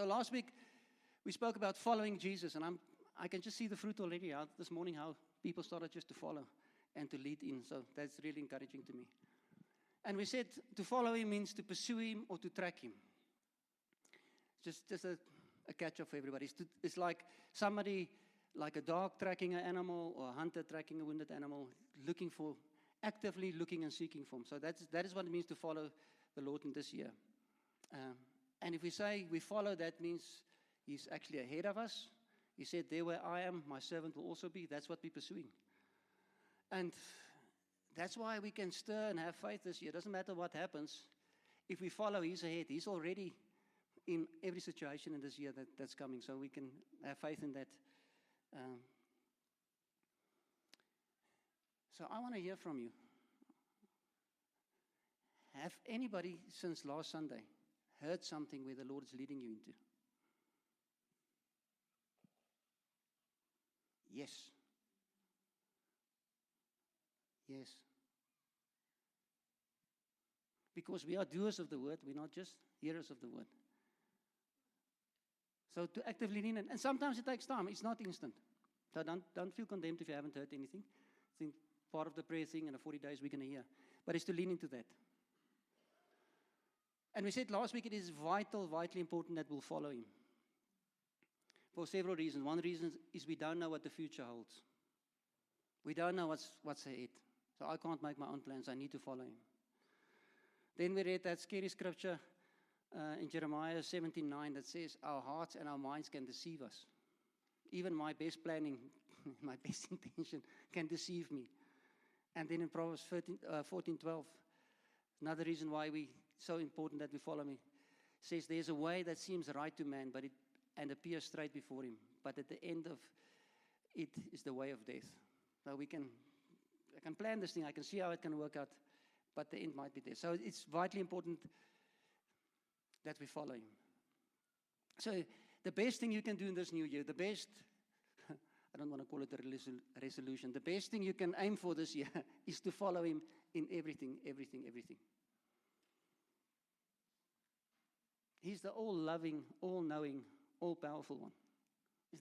So last week, we spoke about following Jesus, and I can just see the fruit already out this morning, how people started just to follow and to lead in. So that's really encouraging to me. And we said to follow him means to pursue him or to track him. Just a catch-up for everybody. It's like somebody, like a dog tracking an animal or a hunter tracking a wounded animal, actively looking and seeking for him. So that is what it means to follow the Lord in this year. And if we say we follow, that means he's actually ahead of us. He said, there where I am, my servant will also be. That's what we're pursuing. And that's why we can stir and have faith this year. It doesn't matter what happens. If we follow, he's ahead. He's already in every situation in this year that's coming. So we can have faith in that. So I want to hear from you. Have anybody since last Sunday heard something where the Lord is leading you into? Yes. Yes. Because we are doers of the word, we're not just hearers of the word. So to actively lean in, and sometimes it takes time, it's not instant. So don't feel condemned if you haven't heard anything. I think part of the prayer thing in the 40 days we're going to hear. But it's to lean into that. And we said last week it is vitally important that we'll follow him. For several reasons. One reason is we don't know what the future holds. We don't know what's ahead. So I can't make my own plans. I need to follow him. Then we read that scary scripture in Jeremiah 17:9 that says, our hearts and our minds can deceive us. Even my best planning, my best intention can deceive me. And then in Proverbs 14:12, another reason why it's so important that we follow him, says there's a way that seems right to man, and appears straight before him. But at the end of it is the way of death. So I can plan this thing, I can see how it can work out, but the end might be there. So it's vitally important that we follow him. So the best thing you can do in this new year, I don't want to call it a resolution, the best thing you can aim for this year is to follow him in everything. He's the all-loving, all-knowing, all-powerful one.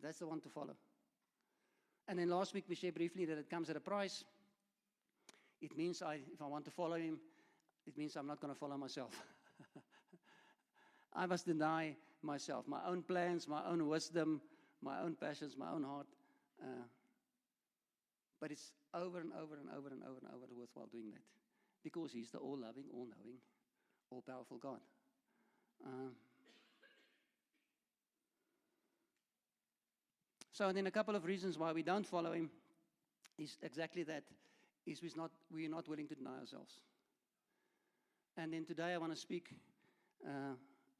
That's the one to follow. And then last week we shared briefly that it comes at a price. It means if I want to follow him, it means I'm not going to follow myself. I must deny myself, my own plans, my own wisdom, my own passions, my own heart. But it's over and over worthwhile doing that. Because he's the all-loving, all-knowing, all-powerful God. So then a couple of reasons why we don't follow him is exactly that, is we're not willing to deny ourselves. And then today I want to speak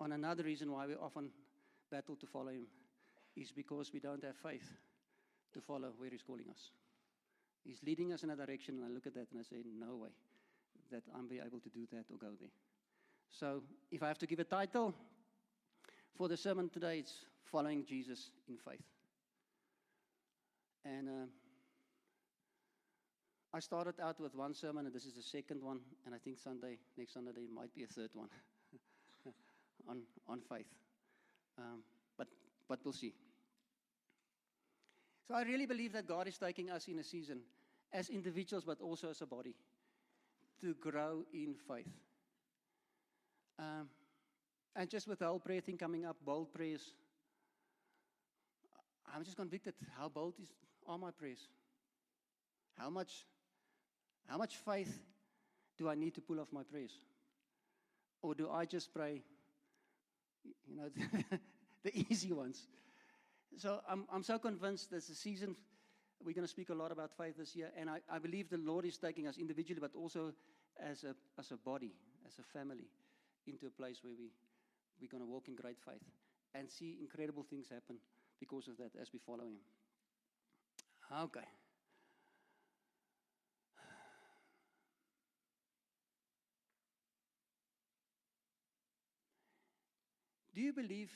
on another reason why we often battle to follow him, is because we don't have faith to follow where he's calling us. He's leading us in a direction, and I look at that and I say, no way that I'm be able to do that or go there. So if I have to give a title for the sermon today, it's Following Jesus in Faith. And I started out with one sermon, and this is the second one, and I think next Sunday, there might be a third one on faith. But we'll see. So I really believe that God is taking us in a season, as individuals, but also as a body, to grow in faith. And just with the whole prayer thing coming up, bold prayers, I'm just convicted how bold are my prayers. How much faith do I need to pull off my prayers? Or do I just pray, the easy ones? So I'm so convinced there's a season, we're going to speak a lot about faith this year, and I believe the Lord is taking us individually, but also as a body, as a family, into a place where we're going to walk in great faith and see incredible things happen because of that as we follow him. Okay. Do you believe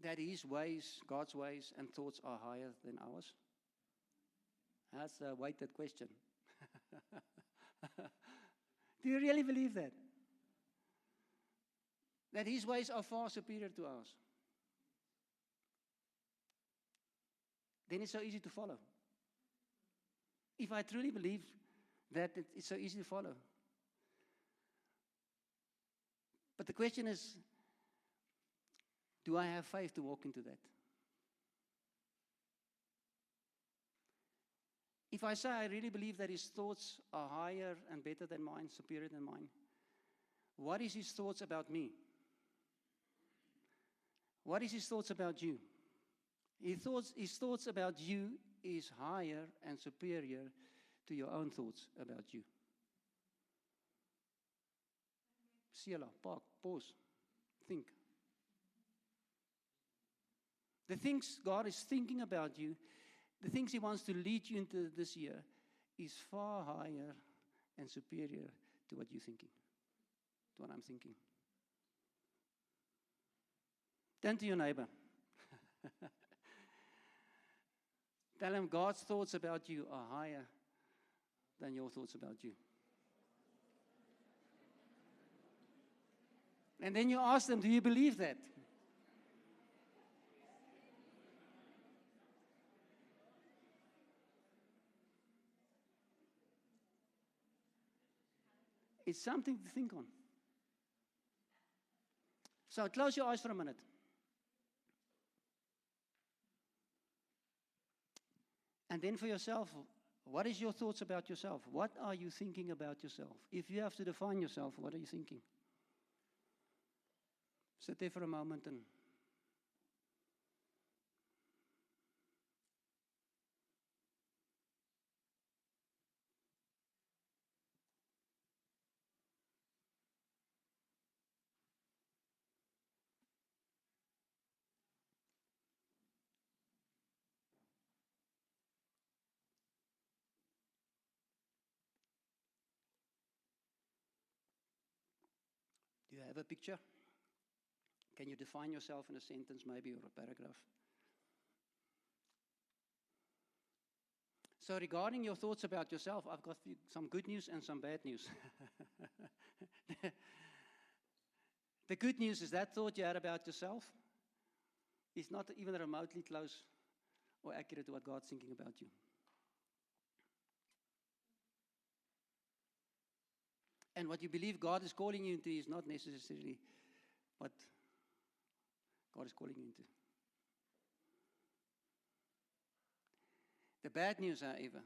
that his ways, God's ways and thoughts are higher than ours? That's a weighted question. Do you really believe that? That his ways are far superior to ours? then it's so easy to follow. If I truly believe that, it's so easy to follow. But the question is, do I have faith to walk into that? If I say I really believe that his thoughts are higher and better than mine, superior than mine, what is his thoughts about me? What is his thoughts about you? His thoughts about you is higher and superior to your own thoughts about you. Selah, park, pause, think. The things God is thinking about you, the things he wants to lead you into this year, is far higher and superior to what you're thinking, to what I'm thinking. Turn to your neighbor. Tell him God's thoughts about you are higher than your thoughts about you. And then you ask them, do you believe that? It's something to think on. So close your eyes for a minute. And then for yourself, what is your thoughts about yourself? What are you thinking about yourself? If you have to define yourself, what are you thinking? Sit there for a moment and do you have a picture? Can you define yourself in a sentence maybe or a paragraph? So regarding your thoughts about yourself, I've got some good news and some bad news. The good news is that thought you had about yourself is not even remotely close or accurate to what God's thinking about you. And what you believe God is calling you into is not necessarily what God is calling you into. The bad news, however,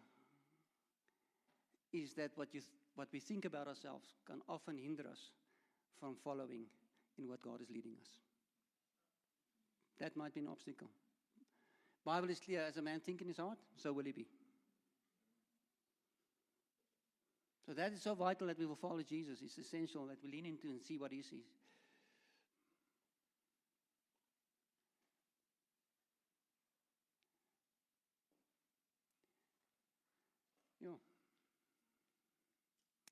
is that what we think about ourselves can often hinder us from following in what God is leading us. That might be an obstacle. Bible is clear, as a man think in his heart, so will he be. So that is so vital that we will follow Jesus. It's essential that we lean into and see what he sees. Yeah.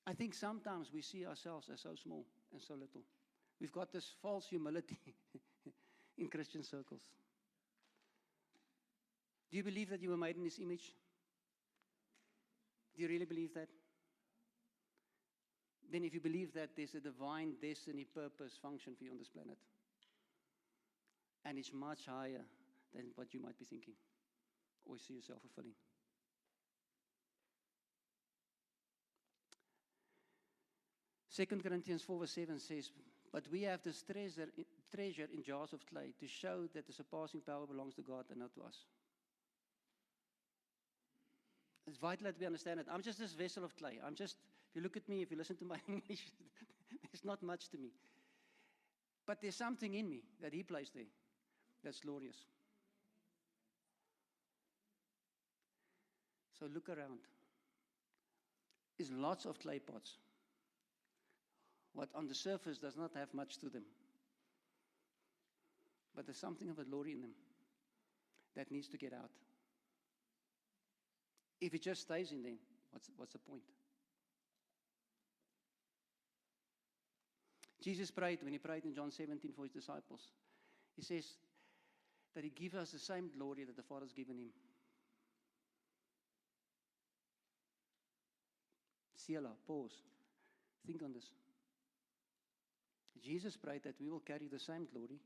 I think sometimes we see ourselves as so small and so little. We've got this false humility in Christian circles. Do you believe that you were made in his image? Do you really believe that? Then if you believe that, there's a divine destiny, purpose, function for you on this planet. And it's much higher than what you might be thinking or see yourself fulfilling. 2 Corinthians 4:7 says, but we have this treasure in jars of clay to show that the surpassing power belongs to God and not to us. It's vital that we understand it. I'm just this vessel of clay. If you look at me, if you listen to my English, there's not much to me. But there's something in me that he placed there that's glorious. So look around. There's lots of clay pots. What on the surface does not have much to them. But there's something of a glory in them that needs to get out. If it just stays in them, what's the point? Jesus prayed, when he prayed in John 17 for his disciples, he says that he gives us the same glory that the Father's given him. Selah, pause. Think on this. Jesus prayed that we will carry the same glory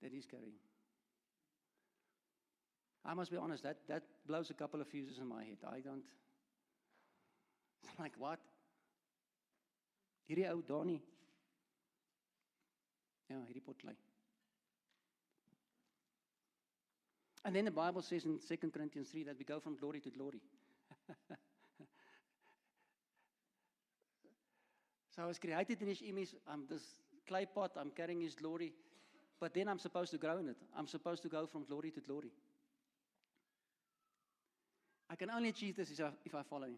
that he's carrying. I must be honest, that blows a couple of fuses in my head. I don't. It's like, what? Hierdie ou Donnie. Ja, hierdie potlei. And then the Bible says in 2 Corinthians 3 that we go from glory to glory. So I was created in His image. I'm this clay pot. I'm carrying His glory. But then I'm supposed to grow in it. I'm supposed to go from glory to glory. I can only achieve this if I follow Him.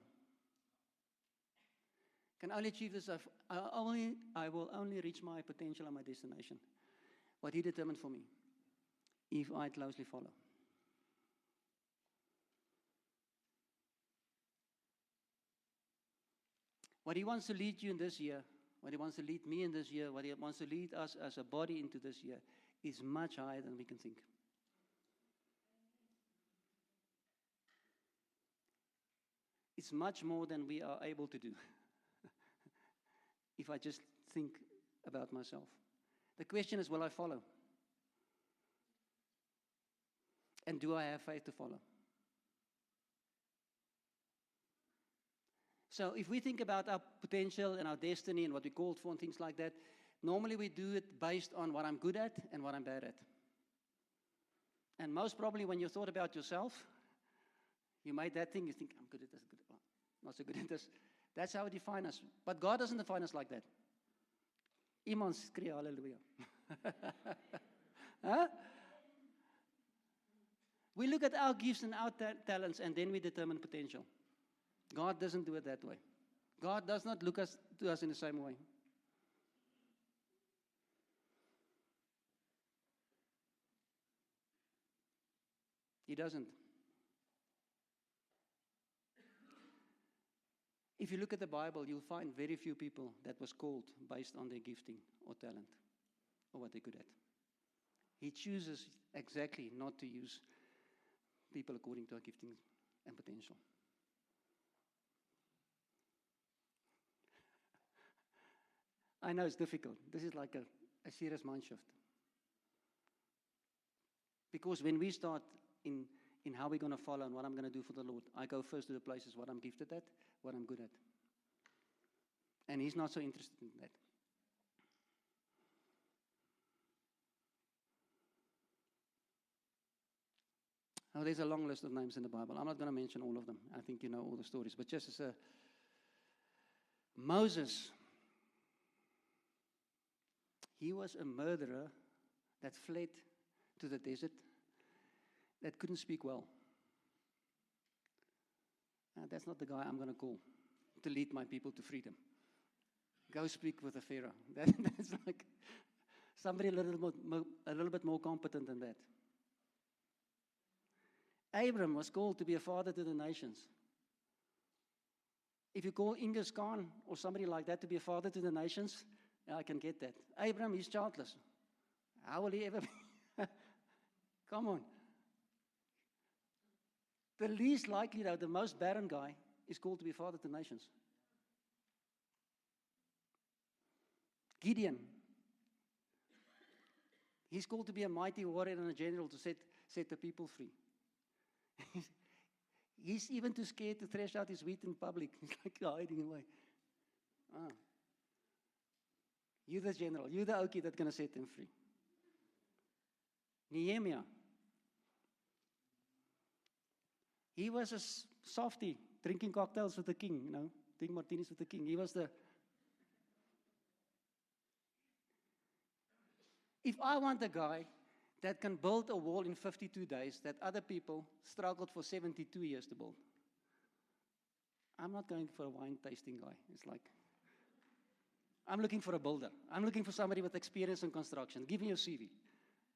Can only achieve this if I will only reach my potential and my destination. What He determined for me, if I closely follow. What He wants to lead you in this year, what He wants to lead me in this year, what He wants to lead us as a body into this year is much higher than we can think. It's much more than we are able to do. If I just think about myself. The question is, will I follow? And do I have faith to follow? So if we think about our potential and our destiny and what we're called for and things like that, normally we do it based on what I'm good at and what I'm bad at. And most probably when you thought about yourself, you made that thing, you think, I'm good at this, not so good at this. That's how we define us. But God doesn't define us like that. Iemand skree hallelujah. Huh? We look at our gifts and our talents and then we determine potential. God doesn't do it that way. God does not look to us in the same way. He doesn't. If you look at the Bible, you'll find very few people that was called based on their gifting or talent or what they're good at. He chooses exactly not to use people according to our gifting and potential. I know it's difficult. This is like a serious mind shift. Because when we start in how we're going to follow and what I'm going to do for the Lord, I go first to the places what I'm gifted at, what I'm good at. And He's not so interested in that. Now, there's a long list of names in the Bible. I'm not going to mention all of them. I think you know all the stories. But just as a Moses, he was a murderer that fled to the desert, that couldn't speak well. That's not the guy I'm going to call to lead my people to freedom. Go speak with the Pharaoh. That's like somebody a little bit more competent than that. Abram was called to be a father to the nations. If you call Genghis Khan or somebody like that to be a father to the nations, I can get that. Abram is childless. How will he ever be? Come on. The least likely, though, the most barren guy is called to be a father to nations. Gideon. He's called to be a mighty warrior and a general to set the people free. He's even too scared to thresh out his wheat in public. He's like hiding away. You're the general. You're the okie that's going to set them free. Nehemiah. He was a softie, drinking cocktails with the king, drinking martinis with the king. He was the... If I want a guy that can build a wall in 52 days that other people struggled for 72 years to build, I'm not going for a wine tasting guy. It's like, I'm looking for a builder. I'm looking for somebody with experience in construction. Give me your CV.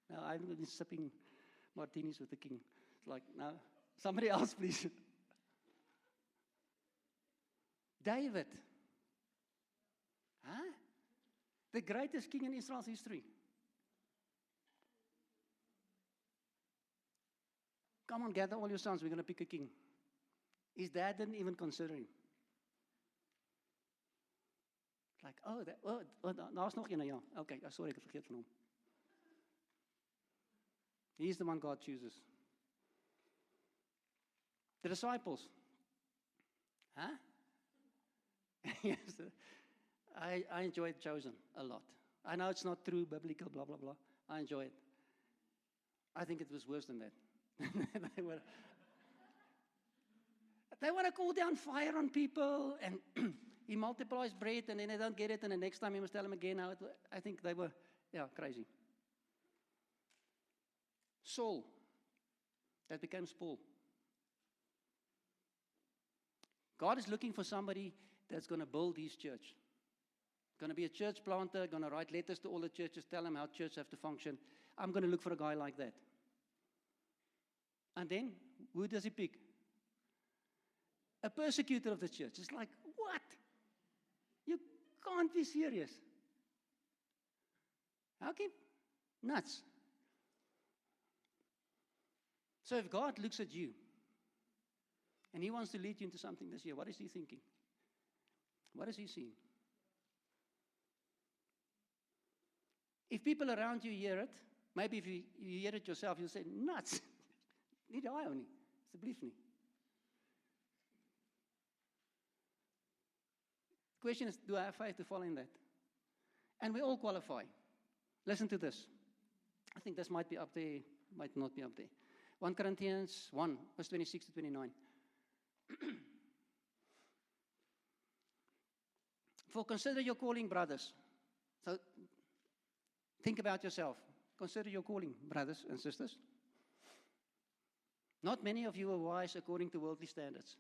Now, I've been sipping martinis with the king. It's like, no, somebody else, please. David. Huh? The greatest king in Israel's history. Come on, gather all your sons. We're going to pick a king. His dad didn't even consider him. Like, daar's nog een, ja. Okay, sorry, ek vergeet van hom. He's the one God chooses. The disciples. Huh? Yes. I enjoyed Chosen a lot. I know it's not true, biblical, blah, blah, blah. I enjoy it. I think it was worse than that. They want to call down fire on people, and he multiplies bread, and then they don't get it, and the next time he must tell them again how it. I think they were, crazy. Saul, that became Paul. God is looking for somebody that's going to build his church. Going to be a church planter, going to write letters to all the churches, tell them how churches have to function. I'm going to look for a guy like that. And then, who does he pick? A persecutor of the church. It's like, what? You can't be serious. How can? Nuts. So if God looks at you, and he wants to lead you into something this year, what is he thinking? What is he seeing? If people around you hear it, maybe if you hear it yourself, you'll say, nuts. Nie daai ou nie. Asseblief nie. Question is, do I have faith to follow in that? And we all qualify. Listen to this. I think this might be up there, might not be up there. 1 Corinthians 1, verse 26 to 29. For consider your calling, brothers. So think about yourself. Consider your calling, brothers and sisters. Not many of you are wise according to worldly standards.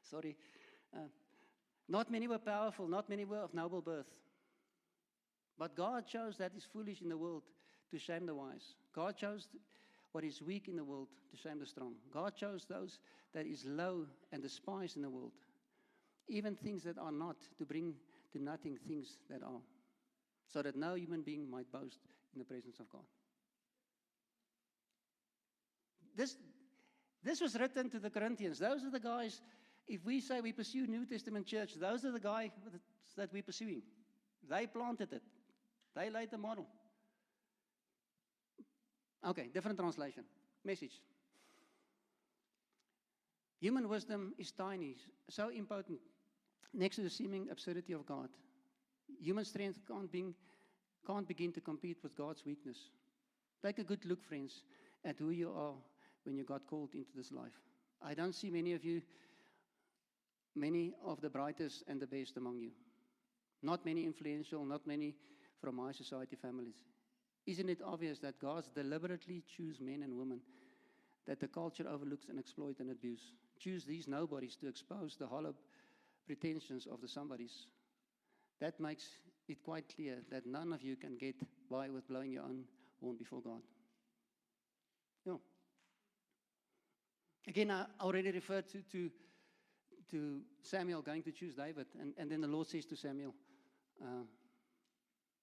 Sorry. Not many were powerful, not many were of noble birth. But God chose that is foolish in the world to shame the wise. God chose what is weak in the world to shame the strong. God chose those that is low and despised in the world, even things that are not, to bring to nothing things that are, so that no human being might boast in the presence of God. This was written to the Corinthians. Those are the guys, if we say we pursue New Testament church, those are the guys that we're pursuing. They planted it. They laid the model. Okay, different translation. Message. Human wisdom is tiny, so impotent, next to the seeming absurdity of God. Human strength can't begin to compete with God's weakness. Take a good look, friends, at who you are when you got called into this life. I don't see many of you, many of the brightest and the best among you. Not many influential, not many from high society families. Isn't it obvious that God deliberately chooses men and women that the culture overlooks and exploits and abuse? Choose these nobodies to expose the hollow pretensions of the somebodies. That makes it quite clear that none of you can get by with blowing your own horn before God. Yeah. Again, I already referred to Samuel going to choose David, and then the Lord says to Samuel,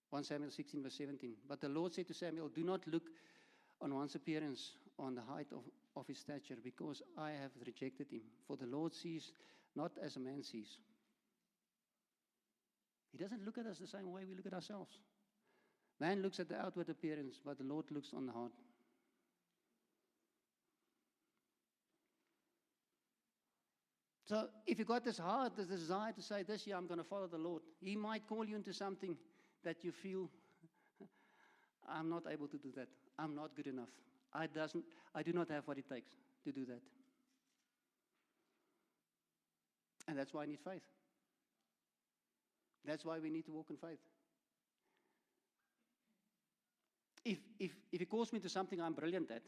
1 Samuel 16, verse 17, but the Lord said to Samuel, do not look on one's appearance, on the height of his stature, because I have rejected him. For the Lord sees not as a man sees. He doesn't look at us the same way we look at ourselves. Man looks at the outward appearance, but the Lord looks on the heart. So if you got this heart, this desire to say, this year I'm going to follow the Lord, he might call you into something that you feel, I'm not able to do that. I'm not good enough. I do not have what it takes to do that. And that's why I need faith. That's why we need to walk in faith. If he calls me to something I'm brilliant at,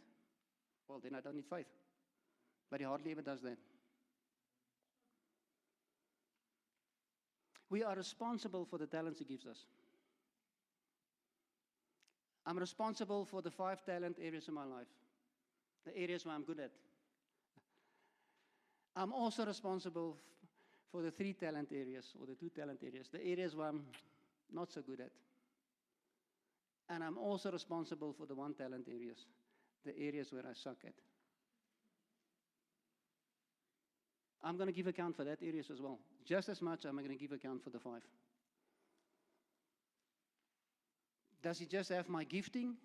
well, then I don't need faith. But he hardly ever does that. We are responsible for the talents he gives us. I'm responsible for the 5 talent areas in my life, the areas where I'm good at. I'm also responsible for the 3 talent areas, or the 2 talent areas, the areas where I'm not so good at. And I'm also responsible for the 1 talent areas, the areas where I suck at. I'm going to give account for that areas as well. Just as much I'm going to give account for the 5. Does he just have my gifting?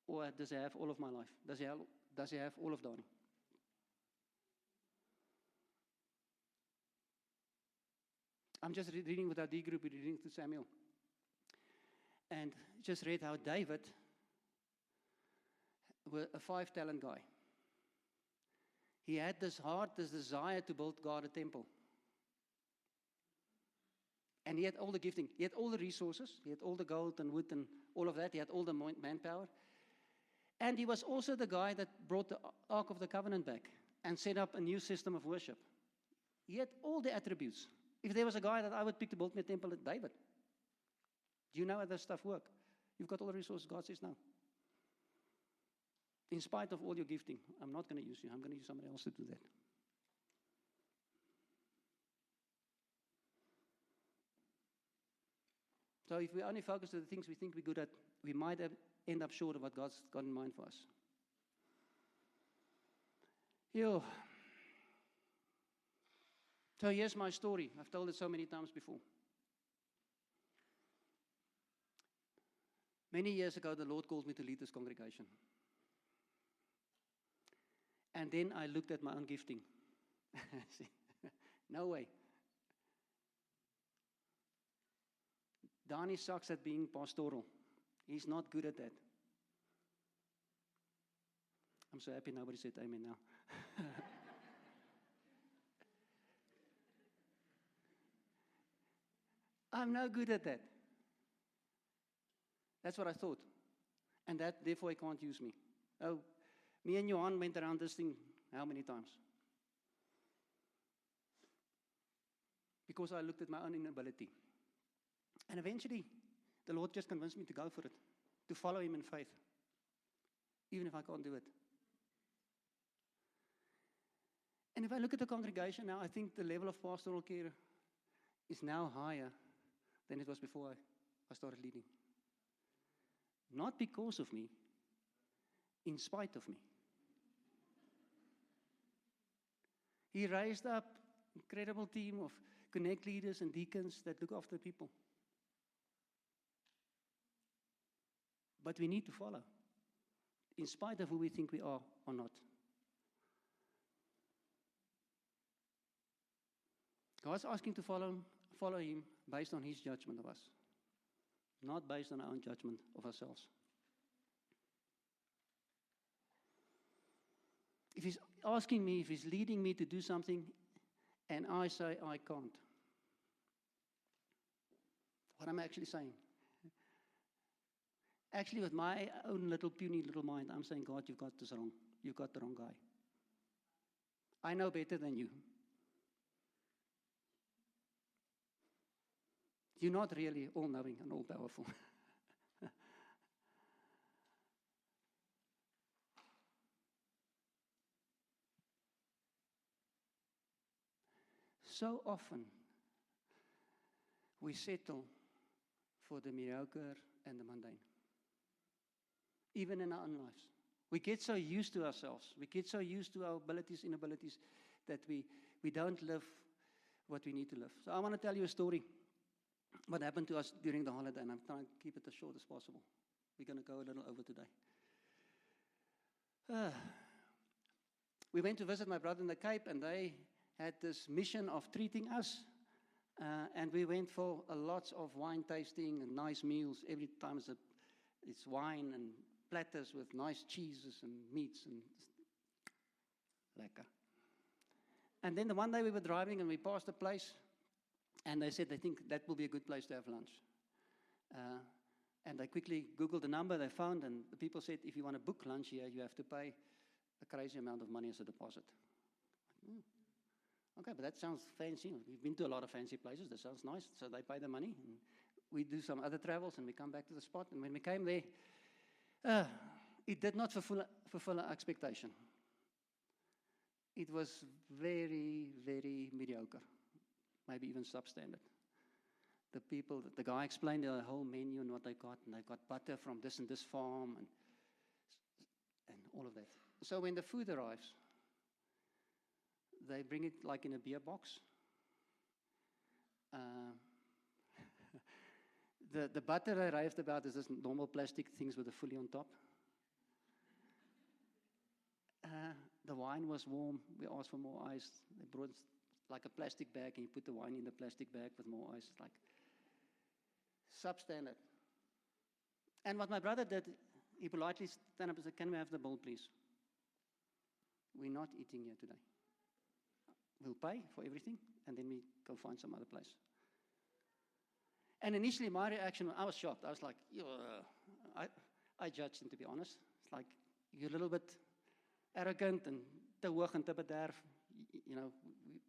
Or does he have all of my life? Does he does he have all of Donnie? I'm just reading with our D group, we're reading through Samuel. And just read how David, a 5-talent guy, he had this heart, this desire to build God a temple. And he had all the gifting. He had all the resources. He had all the gold and wood and all of that. He had all the manpower. And he was also the guy that brought the Ark of the Covenant back and set up a new system of worship. He had all the attributes. If there was a guy that I would pick to build me a temple, it's David. Do you know how this stuff work? You've got all the resources, God says no. In spite of all your gifting, I'm not going to use you. I'm going to use somebody else to do that. So if we only focus on the things we think we're good at, we might end up short of what God's got in mind for us. Yo. So here's my story. I've told it so many times before. Many years ago, the Lord called me to lead this congregation. And then I looked at my own gifting. No way. Donnie sucks at being pastoral. He's not good at that. I'm so happy nobody said amen now. I'm no good at that. That's what I thought. And that, therefore, he can't use me. Oh, me and Johan went around this thing how many times? Because I looked at my own inability. And eventually, the Lord just convinced me to go for it, to follow him in faith, even if I can't do it. And if I look at the congregation now, I think the level of pastoral care is now higher than it was before I started leading. Not because of me, in spite of me. He raised up an incredible team of connect leaders and deacons that look after people. But we need to follow, in spite of who we think we are or not. God's asking to follow him based on his judgment of us, not based on our own judgment of ourselves. If he's asking me, if he's leading me to do something, and I say I can't, what am I actually saying? Actually, with my own little puny little mind, I'm saying, God, you've got this wrong. You've got the wrong guy. I know better than you. You're not really all-knowing and all-powerful. So often, we settle for the mediocre and the mundane. Even in our own lives. We get so used to ourselves. We get so used to our abilities, inabilities, that we don't live what we need to live. So I want to tell you a story. What happened to us during the holiday, and I'm trying to keep it as short as possible. We're going to go a little over today. We went to visit my brother in the Cape, and they had this mission of treating us. And we went for lots of wine tasting and nice meals. Every time it's wine and platters with nice cheeses and meats and lekker. And then the one day we were driving and we passed a place, and they said they think that will be a good place to have lunch. And they quickly Googled the number they found, and the people said, if you want to book lunch here, you have to pay a crazy amount of money as a deposit. Okay, but that sounds fancy. We've been to a lot of fancy places. That sounds nice. So they pay the money, and we do some other travels, and we come back to the spot. And when we came there, it did not fulfill our expectation. It was very, very mediocre, maybe even substandard. The guy explained the whole menu and what they got, and they got butter from this and this farm, and all of that. So when the food arrives, they bring it like in a beer box. The butter I raved about is this normal plastic things with a fillet on top. The wine was warm. We asked for more ice. They brought like a plastic bag, and you put the wine in the plastic bag with more ice. It's like substandard. And what my brother did, he politely stand up and said, "Can we have the bill, please? We're not eating here today. We'll pay for everything, and then we go find some other place." And initially, my reaction, I was shocked. I was like, I judged him, to be honest. It's like, you're a little bit arrogant and te hoog and te bederf. You know,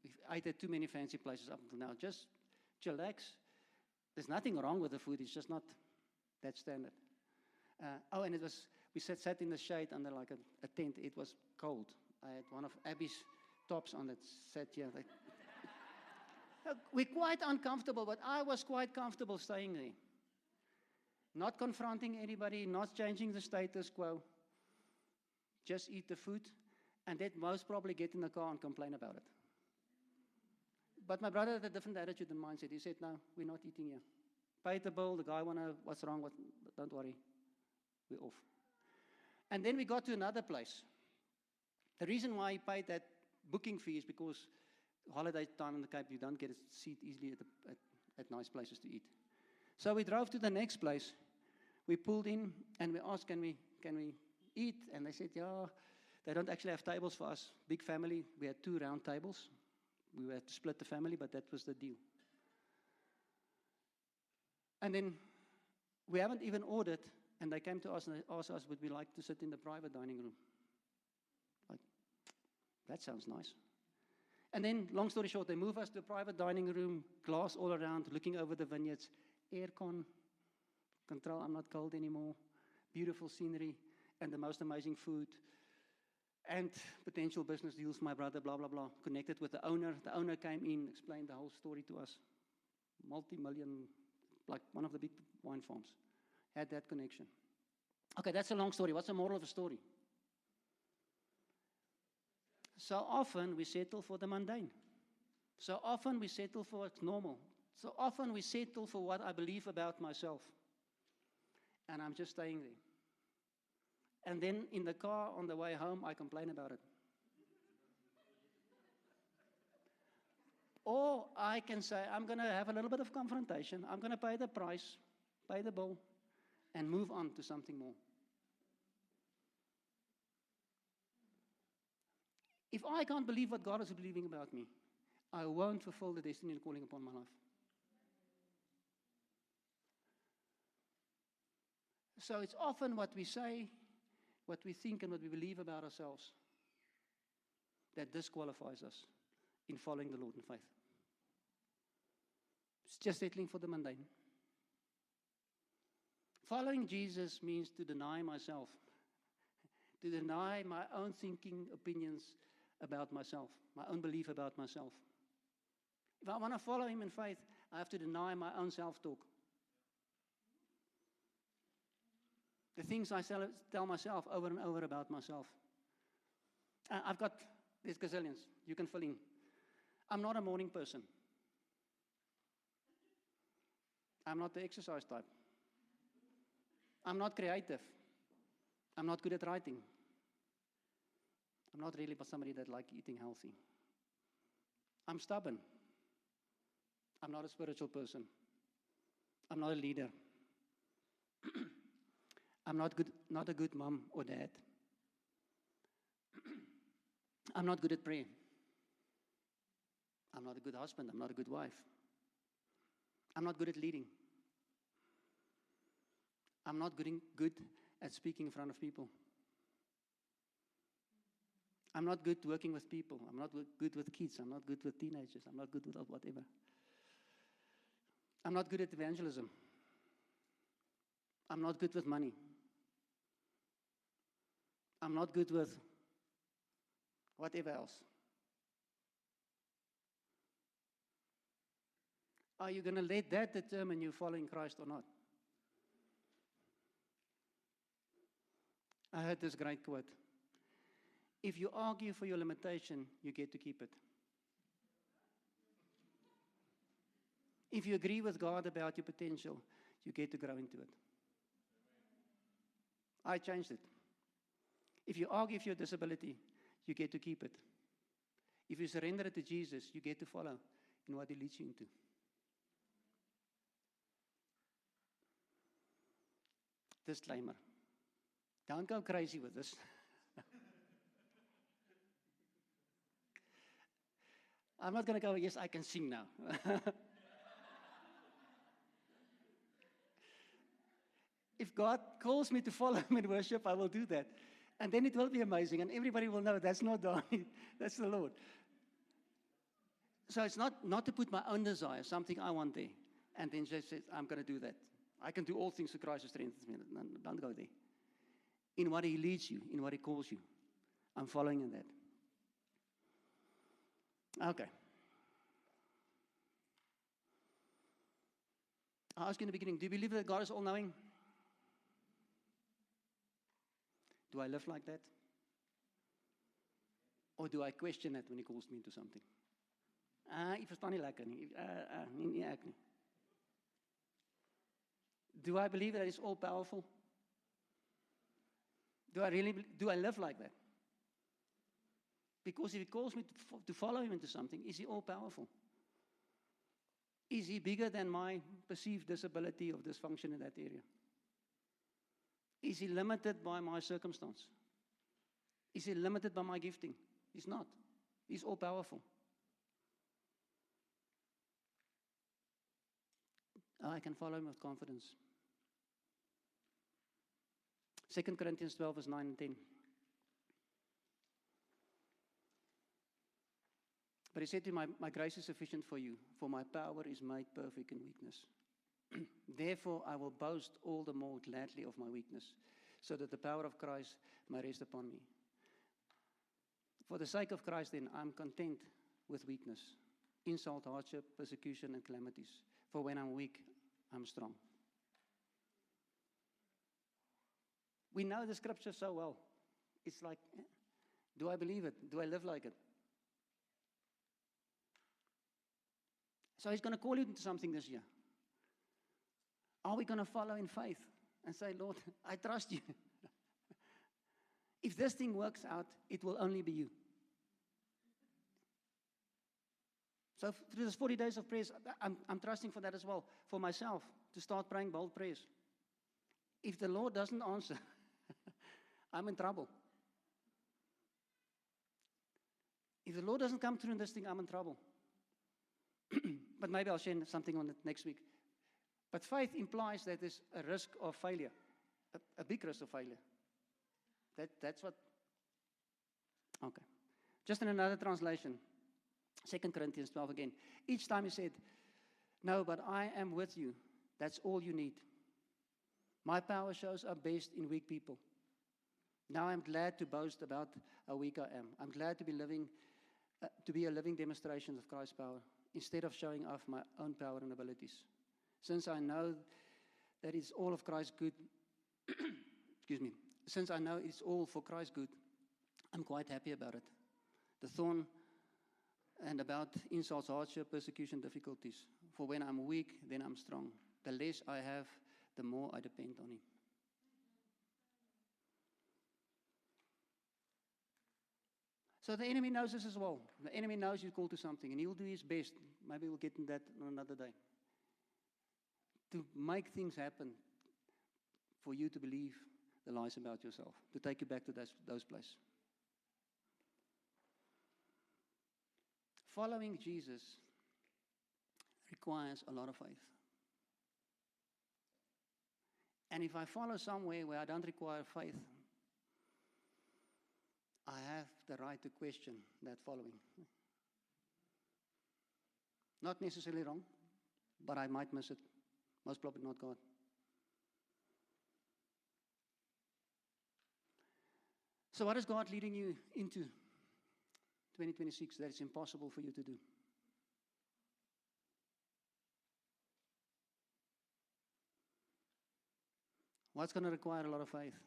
we've ate too many fancy places up until now. Just chillax. There's nothing wrong with the food. It's just not that standard. And we sat in the shade under like a tent. It was cold. I had one of Abby's tops on that sat here. We're quite uncomfortable, but I was quite comfortable staying there. Not confronting anybody, not changing the status quo. Just eat the food, and then most probably get in the car and complain about it. But my brother had a different attitude and mindset. He said, "No, we're not eating here. Pay the bill. The guy what's wrong? Don't worry. We're off." And then we got to another place. The reason why he paid that booking fee is because holiday time in the Cape, you don't get a seat easily at nice places to eat. So we drove to the next place. We pulled in, and we asked, can we eat? And they said, yeah, they don't actually have tables for us. Big family. We had 2 round tables. We had to split the family, but that was the deal. And then we haven't even ordered, and they came to us and they asked us, would we like to sit in the private dining room? Like, that sounds nice. And then, long story short, they move us to a private dining room, glass all around, looking over the vineyards, aircon, control, I'm not cold anymore, beautiful scenery, and the most amazing food, and potential business deals, my brother, blah, blah, blah, connected with the owner. The owner came in, explained the whole story to us. Multi-million, like one of the big wine farms, had that connection. Okay, that's a long story. What's the moral of the story? So often we settle for the mundane. So often we settle for what's normal. So often we settle for what I believe about myself. And I'm just staying there. And then in the car on the way home, I complain about it. Or I can say, I'm going to have a little bit of confrontation. I'm going to pay the price, pay the bill, and move on to something more. If I can't believe what God is believing about me, I won't fulfill the destiny and calling upon my life. So it's often what we say, what we think, and what we believe about ourselves that disqualifies us in following the Lord in faith. It's just settling for the mundane. Following Jesus means to deny myself, to deny my own thinking, opinions about myself, my own belief about myself. If I want to follow him in faith, I have to deny my own self-talk. The things I tell myself over and over about myself. There's gazillions, you can fill in. I'm not a morning person. I'm not the exercise type. I'm not creative. I'm not good at writing. I'm not really somebody that likes eating healthy. I'm stubborn. I'm not a spiritual person. I'm not a leader. I'm not a good mom or dad. I'm not good at prayer. I'm not a good husband. I'm not a good wife. I'm not good at leading. I'm not good at speaking in front of people. I'm not good working with people. I'm not good with kids. I'm not good with teenagers. I'm not good with whatever. I'm not good at evangelism. I'm not good with money. I'm not good with whatever else. Are you going to let that determine you following Christ or not? I heard this great quote. If you argue for your limitation, you get to keep it. If you agree with God about your potential, you get to grow into it. I changed it. If you argue for your disability, you get to keep it. If you surrender it to Jesus, you get to follow in what He leads you into. Disclaimer. Don't go crazy with this. I'm not going to go, yes, I can sing now. If God calls me to follow Him in worship, I will do that. And then it will be amazing, and everybody will know that's not Donnie, that's the Lord. So it's not to put my own desire, something I want there, and then just say, I'm going to do that. I can do all things through Christ who strengthens me. No, don't go there. In what He leads you, in what He calls you, I'm following in that. Okay. I asked you in the beginning, do you believe that God is all-knowing? Do I live like that? Or do I question it when He calls me into something? Ek verstaan nie lekker nie. Nie ek nie. Do I believe that He's all-powerful? Do I live like that? Because if He calls me to follow Him into something, is He all-powerful? Is He bigger than my perceived disability or dysfunction in that area? Is He limited by my circumstance? Is He limited by my gifting? He's not. He's all-powerful. I can follow Him with confidence. 2 Corinthians 12, verse 9 and 10. But He said to me, my grace is sufficient for you, for my power is made perfect in weakness. Therefore, I will boast all the more gladly of my weakness, so that the power of Christ may rest upon me. For the sake of Christ, then, I'm content with weakness, insult, hardship, persecution, and calamities. For when I'm weak, I'm strong. We know the scripture so well. It's like, do I believe it? Do I live like it? So He's going to call you into something this year. Are we going to follow in faith and say, Lord, I trust you. If this thing works out, it will only be you. So through this 40 days of prayers, I'm trusting for that as well, for myself, to start praying bold prayers. If the Lord doesn't answer, I'm in trouble. If the Lord doesn't come through in this thing, I'm in trouble. But maybe I'll share something on it next week. But faith implies that there's a risk of failure, a big risk of failure. That's what. Okay. Just in another translation, 2 Corinthians 12 again. Each time He said, no, but I am with you. That's all you need. My power shows up best in weak people. Now I'm glad to boast about how weak I am. I'm glad to be a living demonstration of Christ's power, instead of showing off my own power and abilities. Since I know that it's all of Christ's good, excuse me, since I know it's all for Christ's good, I'm quite happy about it. The thorn and about insults, hardship, persecution, difficulties. For when I'm weak, then I'm strong. The less I have, the more I depend on Him. So the enemy knows this as well. The enemy knows you're called to something, and he'll do his best. Maybe we'll get into that on another day. To make things happen for you to believe the lies about yourself, to take you back to those places. Following Jesus requires a lot of faith. And if I follow somewhere where I don't require faith, I have the right to question that following. Not necessarily wrong, but I might miss it. Most probably not God. So what is God leading you into 2026 that is impossible for you to do? What's going to require a lot of faith?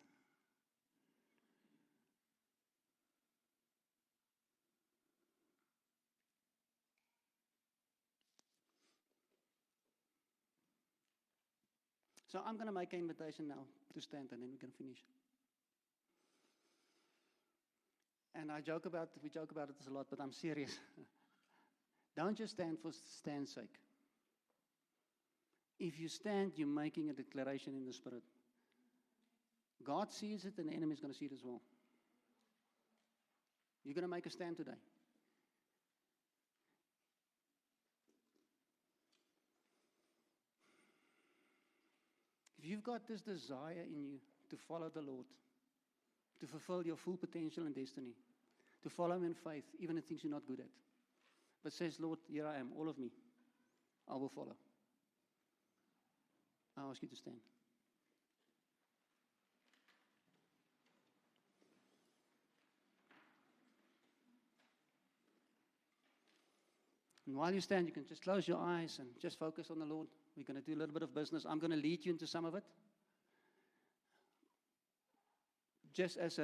So I'm going to make an invitation now to stand, and then we can finish. And we joke about this a lot, but I'm serious. Don't just stand for stand's sake. If you stand, you're making a declaration in the Spirit. God sees it, and the enemy is going to see it as well. You're going to make a stand today. If you've got this desire in you to follow the Lord, to fulfill your full potential and destiny, to follow Him in faith, even in things you're not good at, but says, Lord, here I am, all of me, I will follow. I ask you to stand. And while you stand, you can just close your eyes and just focus on the Lord. We're going to do a little bit of business. I'm going to lead you into some of it. Just as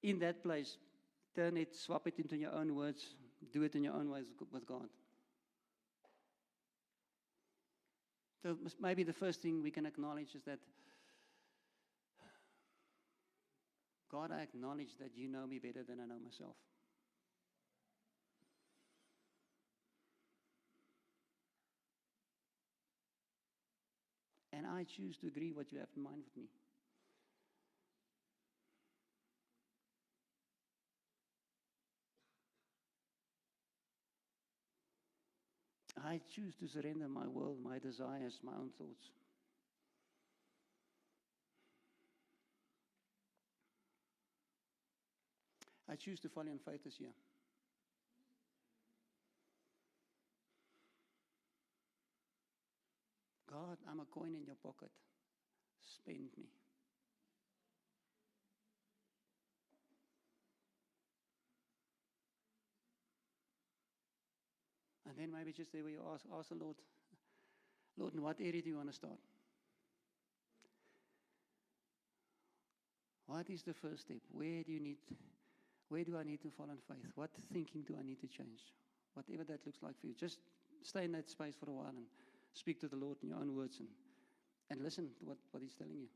in that place, turn it, swap it into your own words, do it in your own ways with God. So maybe the first thing we can acknowledge is that, God, I acknowledge that you know me better than I know myself. And I choose to agree what you have in mind with me. I choose to surrender my will, my desires, my own thoughts. I choose to follow in faith this year. God, I'm a coin in your pocket. Spend me. And then maybe just there where you ask the Lord, Lord, in what area do you want to start? What is the first step? Where do I need to follow in faith? What thinking do I need to change? Whatever that looks like for you. Just stay in that space for a while and speak to the Lord in your own words and listen to what He's telling you.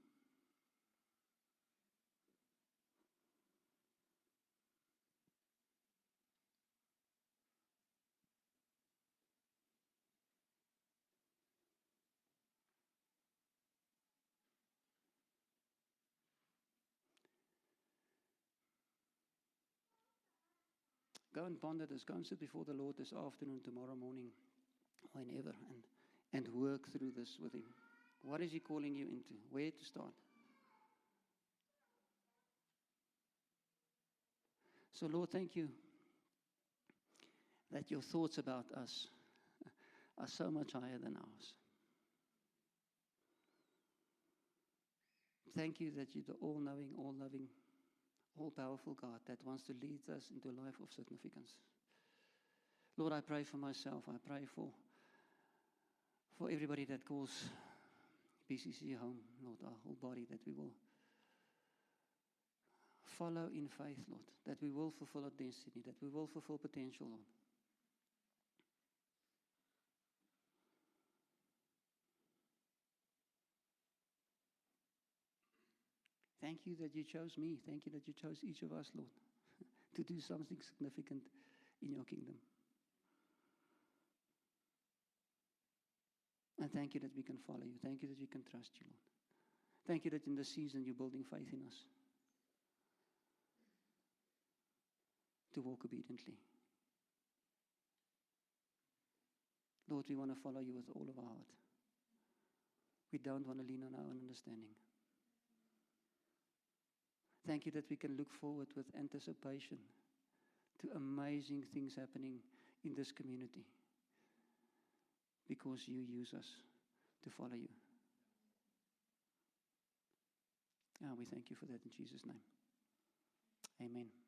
Go and ponder this. Go and sit before the Lord this afternoon, tomorrow morning, whenever, and work through this with Him. What is He calling you into? Where to start? So, Lord, thank you that your thoughts about us are so much higher than ours. Thank you that you're the all-knowing, all-loving, all-powerful God that wants to lead us into a life of significance. Lord, I pray for myself. I pray for everybody that calls BCC home, Lord, our whole body, that we will follow in faith, Lord, that we will fulfill our destiny, that we will fulfill potential, Lord. Thank you that you chose me. Thank you that you chose each of us, Lord, to do something significant in your kingdom. And thank you that we can follow you. Thank you that we can trust you, Lord. Thank you that in this season you're building faith in us to walk obediently. Lord, we want to follow you with all of our heart. We don't want to lean on our own understanding. Thank you that we can look forward with anticipation to amazing things happening in this community because you use us to follow you. We thank you for that in Jesus' name. Amen.